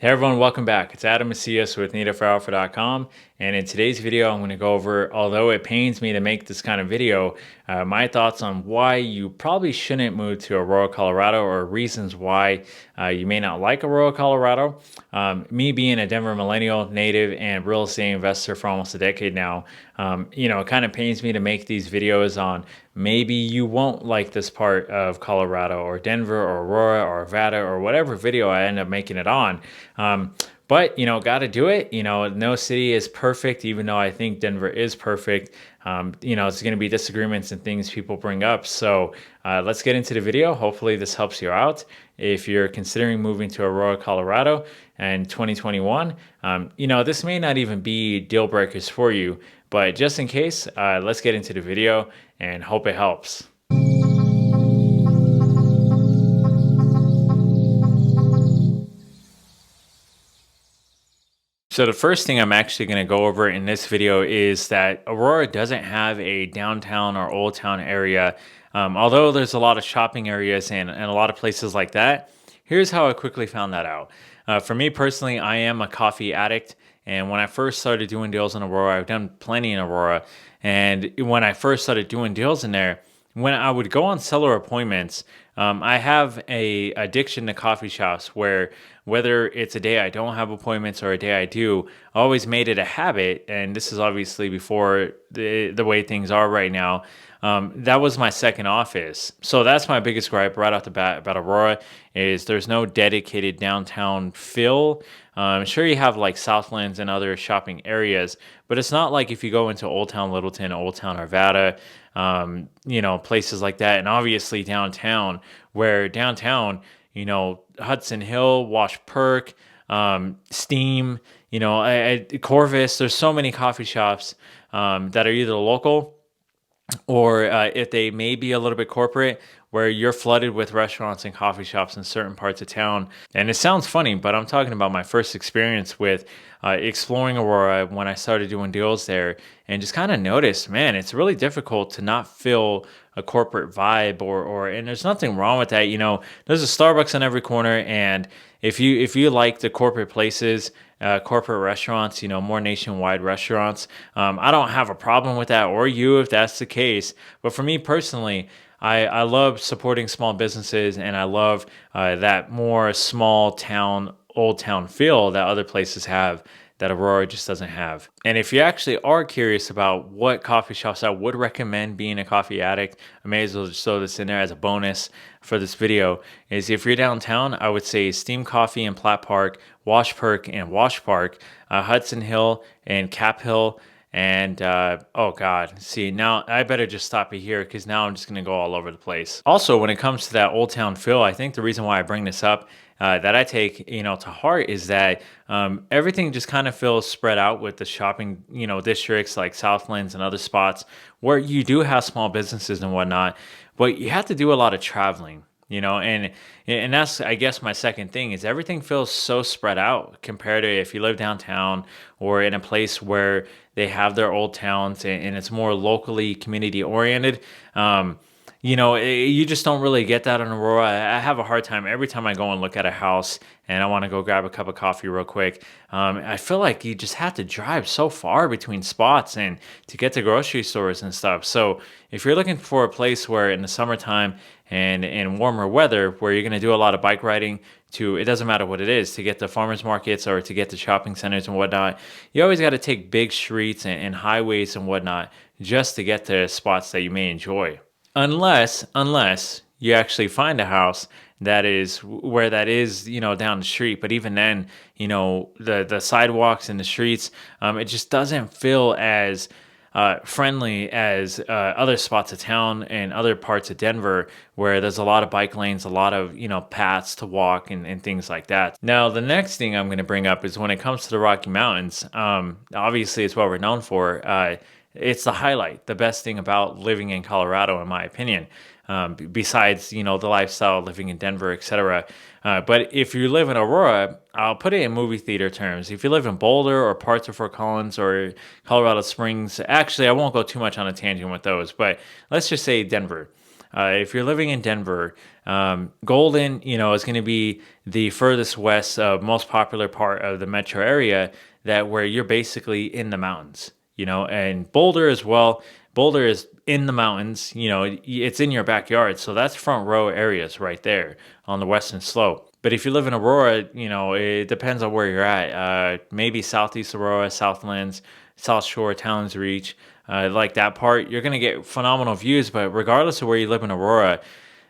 Hey everyone, welcome back. It's Adam Macias with NativeForAlpha.com, and in today's video I'm going to go over, although it pains me to make this kind of video, my thoughts on why you probably shouldn't move to Aurora, Colorado, or reasons why you may not like Aurora, Colorado. Me being a Denver millennial, native, and real estate investor for almost a decade now, it kind of pains me to make these videos on maybe you won't like this part of Colorado or Denver or Aurora or Nevada or whatever video I end up making it on. But got to do it. No city is perfect, even though I think Denver is perfect. It's going to be disagreements and things people bring up. So let's get into the video. Hopefully this helps you out. If you're considering moving to Aurora, Colorado in 2021, this may not even be deal breakers for you, but just in case, let's get into the video and hope it helps. So the first thing I'm actually going to go over in this video is that Aurora doesn't have a downtown or old town area. Although there's a lot of shopping areas and a lot of places like that. Here's how I quickly found that out. For me personally, I am a coffee addict. And when I first started doing deals in Aurora, I've done plenty in Aurora. And when I first started doing deals in there, when I would go on seller appointments, I have a addiction to coffee shops where whether it's a day I don't have appointments or a day I do, I always made it a habit. And this is obviously before the way things are right now. That was my second office. So that's my biggest gripe right off the bat about Aurora is there's no dedicated downtown feel. Sure, you have like Southlands and other shopping areas, but it's not like if you go into Old Town Littleton, Old Town Arvada, places like that. And obviously downtown, where downtown, Hudson Hill, Wash Perk, Steam, Corvus, there's so many coffee shops that are either local or if they may be a little bit corporate, where you're flooded with restaurants and coffee shops in certain parts of town. And it sounds funny, but I'm talking about my first experience with exploring Aurora when I started doing deals there and just kind of noticed, man, it's really difficult to not feel a corporate vibe and there's nothing wrong with that. There's a Starbucks on every corner, and if you like the corporate places, corporate restaurants, more nationwide restaurants, I don't have a problem with that, or you if that's the case. But for me personally, I love supporting small businesses, and I love that more small town, old town feel that other places have that Aurora just doesn't have. And if you actually are curious about what coffee shops I would recommend being a coffee addict, I may as well just throw this in there as a bonus for this video, is if you're downtown, I would say Steam Coffee in Platt Park, Wash Perk and Wash Park, Hudson Hill and Cap Hill, and oh god, see, now I better just stop it here because now I'm just gonna go all over the place. Also, when it comes to that old town feel, I think the reason why I bring this up that I take to heart is that everything just kind of feels spread out with the shopping districts like Southlands and other spots where you do have small businesses and whatnot, but you have to do a lot of traveling. And that's, I guess, my second thing is everything feels so spread out compared to if you live downtown or in a place where they have their old towns and it's more locally community oriented. You just don't really get that in Aurora. I have a hard time every time I go and look at a house and I want to go grab a cup of coffee real quick. I feel like you just have to drive so far between spots and to get to grocery stores and stuff. So if you're looking for a place where in the summertime and in warmer weather where you're going to do a lot of bike riding it doesn't matter what it is, to get to farmers markets or to get to shopping centers and whatnot, you always got to take big streets and highways and whatnot just to get to spots that you may enjoy. Unless you actually find a house that is down the street. But even then, the sidewalks and the streets, it just doesn't feel as friendly as other spots of town and other parts of Denver where there's a lot of bike lanes, a lot of paths to walk and things like that. Now the next thing I'm going to bring up is when it comes to the Rocky Mountains, obviously it's what we're known for. It's the highlight, the best thing about living in Colorado, in my opinion, besides, the lifestyle, living in Denver, etc. But if you live in Aurora, I'll put it in movie theater terms. If you live in Boulder or parts of Fort Collins or Colorado Springs, actually, I won't go too much on a tangent with those, but let's just say Denver. if you're living in Denver, Golden, is going to be the furthest west, most popular part of the metro area, that where you're basically in the mountains, and Boulder as well. Boulder is in the mountains, it's in your backyard. So that's front row areas right there on the western slope. But if you live in Aurora, it depends on where you're at. Maybe Southeast Aurora, Southlands, South Shore, Towns Reach, like that part, you're going to get phenomenal views. But regardless of where you live in Aurora,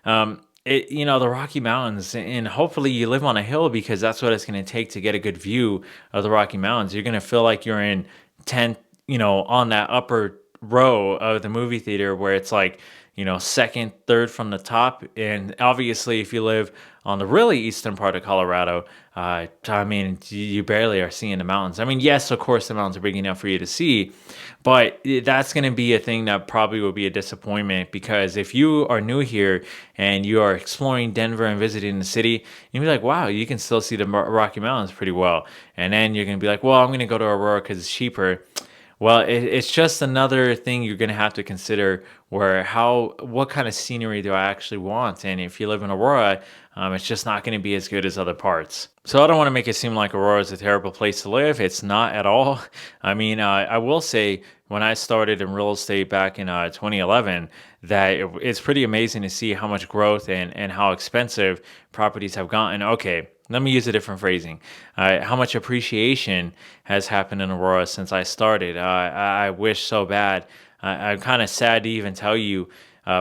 the Rocky Mountains, and hopefully you live on a hill, because that's what it's going to take to get a good view of the Rocky Mountains. You're going to feel like you're in 10th, on that upper row of the movie theater, where it's like, second, third from the top. And obviously, if you live on the really eastern part of Colorado, I mean, you barely are seeing the mountains. I mean, yes, of course, the mountains are big enough for you to see, but that's going to be a thing that probably will be a disappointment, because if you are new here and you are exploring Denver and visiting the city, you'll be like, wow, you can still see the Rocky Mountains pretty well. And then you're going to be like, well, I'm going to go to Aurora because it's cheaper. Well, it's just another thing you're going to have to consider, where what kind of scenery do I actually want? And if you live in Aurora, it's just not going to be as good as other parts. So I don't want to make it seem like Aurora is a terrible place to live. It's not at all. I mean, I will say, when I started in real estate back in 2011, that it's pretty amazing to see how much growth and how expensive properties have gotten. Okay, let me use a different phrasing. How much appreciation has happened in Aurora since I started. I wish so bad. I'm kind of sad to even tell you,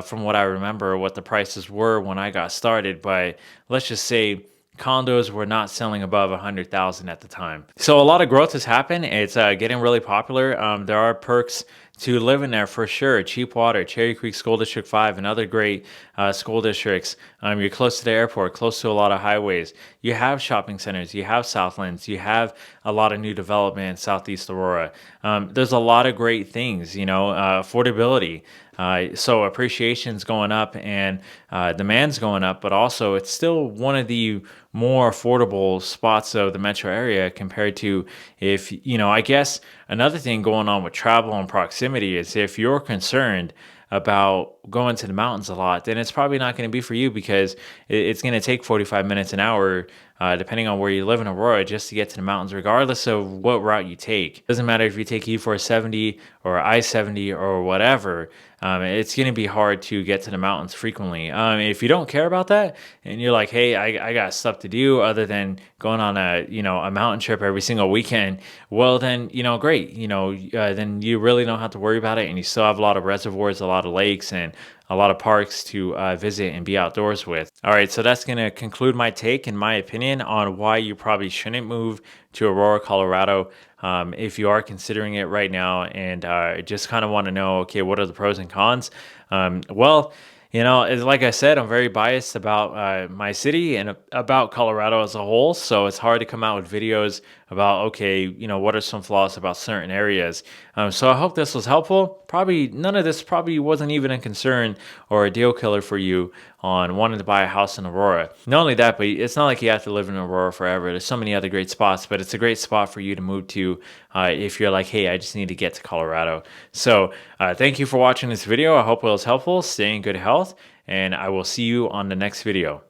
from what I remember, what the prices were when I got started. But let's just say condos were not selling above 100,000 at the time. So a lot of growth has happened. It's getting really popular. There are perks to live in there for sure. Cheap water, Cherry Creek School District 5, and other great school districts. You're close to the airport, close to a lot of highways. You have shopping centers, you have Southlands, you have a lot of new development in Southeast Aurora. There's a lot of great things, affordability. So appreciation's going up and demand's going up, but also it's still one of the more affordable spots of the metro area, compared to, if, I guess another thing going on with travel and proximity is, if you're concerned about going to the mountains a lot, then it's probably not going to be for you, because it's going to take 45 minutes, an hour, depending on where you live in Aurora, just to get to the mountains, regardless of what route you take. Doesn't matter if you take E470 or I-70 or whatever. It's going to be hard to get to the mountains frequently. If you don't care about that, and you're like, hey, I got stuff to do other than going on a mountain trip every single weekend, well then, great. Then you really don't have to worry about it, and you still have a lot of reservoirs, a lot of lakes, and a lot of parks to visit and be outdoors with. All right, so that's going to conclude my take and my opinion on why you probably shouldn't move to Aurora, Colorado. If you are considering it right now, and just kind of want to know, okay, what are the pros and cons? Well, like I said, I'm very biased about my city and about Colorado as a whole. So it's hard to come out with videos about, okay, what are some flaws about certain areas. So I hope this was helpful. Probably none of this probably wasn't even a concern or a deal killer for you on wanting to buy a house in Aurora. Not only that, but it's not like you have to live in Aurora forever. There's so many other great spots, but it's a great spot for you to move to if you're like, hey, I just need to get to Colorado. So thank you for watching this video. I hope it was helpful. Stay in good health, and I will see you on the next video.